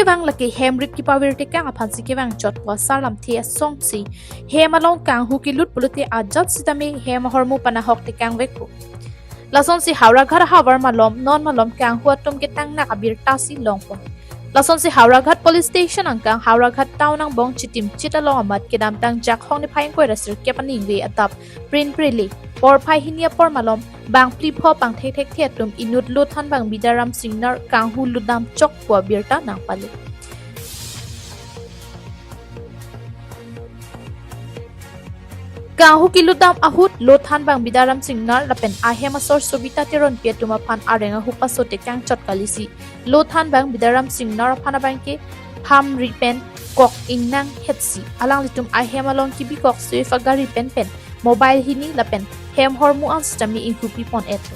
bang laki hem rit ki power te kang aphan si ke bang chot wa salam the song si hem along kang hu ki lut puluti ajat sitami hem ahormu panahok te kang veku lason si Howraghat ahavar malom non malom kang hu atum ke tang na kabir ta si longpon lason si Howraghat police station angkang Howraghat town ang bong chitim chitalong amat kedam tang jak hong ni phayeng koi rasir ke paning we atap print prili por phai hinia por malom bang plip ho pang thek thek the tum inut lothan bang Bidyaram Singnar kang hu ludam chok po birta nang pali kang hu ki ludam ahut lothan bang Bidyaram Singnar lapen ahem asor sobita teron pe tuma phan areng hu paso tekang chot kalisi lothan bang Bidyaram Singnar phana bang ke ham ripen kok innang hetsi alang litum ahem along ki bi kok sui fagari pen pen mobile hini lapen hem hormu ang stami inghu pipon eto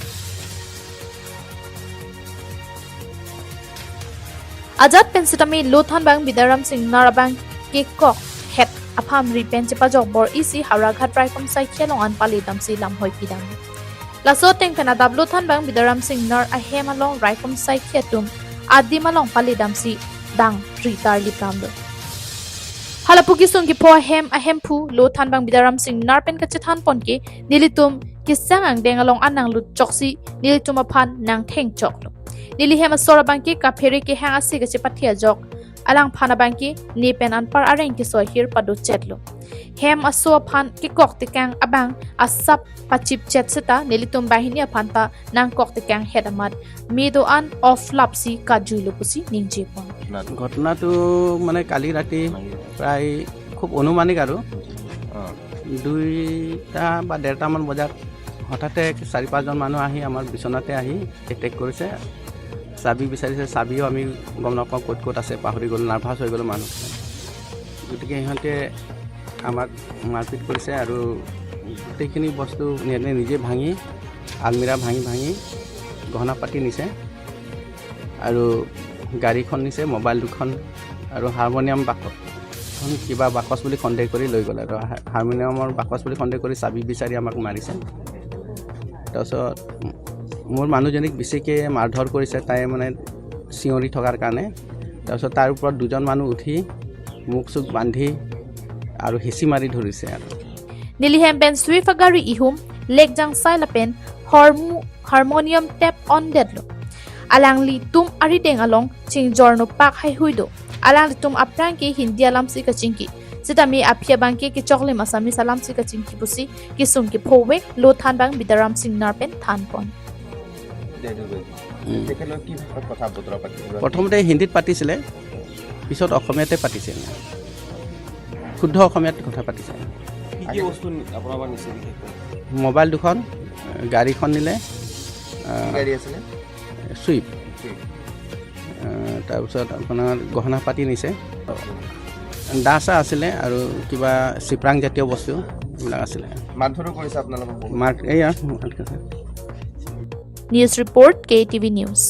ajat pen sitami lothan bang Bidyaram Singnar bang ke kok het apham ripen chepa jok bor isi Howraghat raikom sai khelong an pali damsi lam hoi pidam laso teng pena dab lothan bang Bidyaram Singnar ahem along raikom sai khetum adim along pali damsi dang ritar lipram do halapuki sungki po ahem phu lothan bang Bidyaram Singnar pen kachethan ponke nilitum kisang ang deng along anang lut choksi nilitum aphan nang theng chok lo nili hem asora bangki ka pheri ke hang asi kache pathia jok alang phana bangki ni pen an par areng ki so hir padu chetlo hem aso phan ki kok tikang abang asap pachip chet seta nilitum bahini aphanta nang kok tikang hedamat mido an of lapsi ka juilo pusi ningje pon ঘটনাটো মানে কালি ৰাতি প্ৰায় খুব অনুমানিক আৰু 2টা বা 1:30 মান বজাত হঠাতে 4-5জন মানুহ আহি আমাৰ বিছনাতে আহি এটেক কৰিছে চাবি বিচাৰিছে চাবিও আমি গম নাপাওঁ ক'ত ক'ত আছে পাহৰি গ'ল নাৰ্ভাছ হৈ গ'ল মানুহ গতিকে সিহঁতে আমাক মাৰপিট কৰিছে আৰু গোটেইখিনি বস্তু নিজে ভাঙি আলমিৰা ভাঙি গহনা পাতি নিছে আৰু গাড়ীখন নিছে মোবাইল দুখন আৰু হাৰমনিয়াম বাকচ কিবা বাকচ বুলি সন্দেহ কৰি লৈ গ'ল আৰু হাৰমনিয়ামৰ বাকচ বুলি সন্দেহ কৰি চাবি বিচাৰি আমাক মাৰিছে তাৰপিছত মোৰ মানুহজনীক বেছিকৈ মাৰধৰ কৰিছে তাই মানে চিঞৰি থকাৰ কাৰণে তাৰপিছত তাৰ ওপৰত দুজন মানুহ উঠি মুখ চুক বান্ধি আৰু হেঁচি মাৰি ধৰিছে আৰু nilihem pen sui fagari ihum legjang sai lapen harmonium tap on dedlo alang li tum ari deng along ching jorno pak hai huido alang li tum aprang ke hindi alam si ka chingki sitami aphia bangke ki chokle masami salam si ka chingki pusi ki sum ki phowe lothan bang Bidyaram Singnar pen than pon প্ৰথমতে হিন্দীত পাতিছিলে পিছত অসমীয়াতে পাতিছিল শুদ্ধ অসমীয়াত কথা পাতিছে মোবাইল দুখন গাড়ীখন নিলে চুইপ তাৰপিছত আপোনাৰ গহনা পাতি নিছে দাচা আছিলে আৰু কিবা চিপৰাং জাতীয় বস্তু এইবিলাক আছিলে মাৰধৰো কৰিছে আপোনালোকক এয়া News report KTV News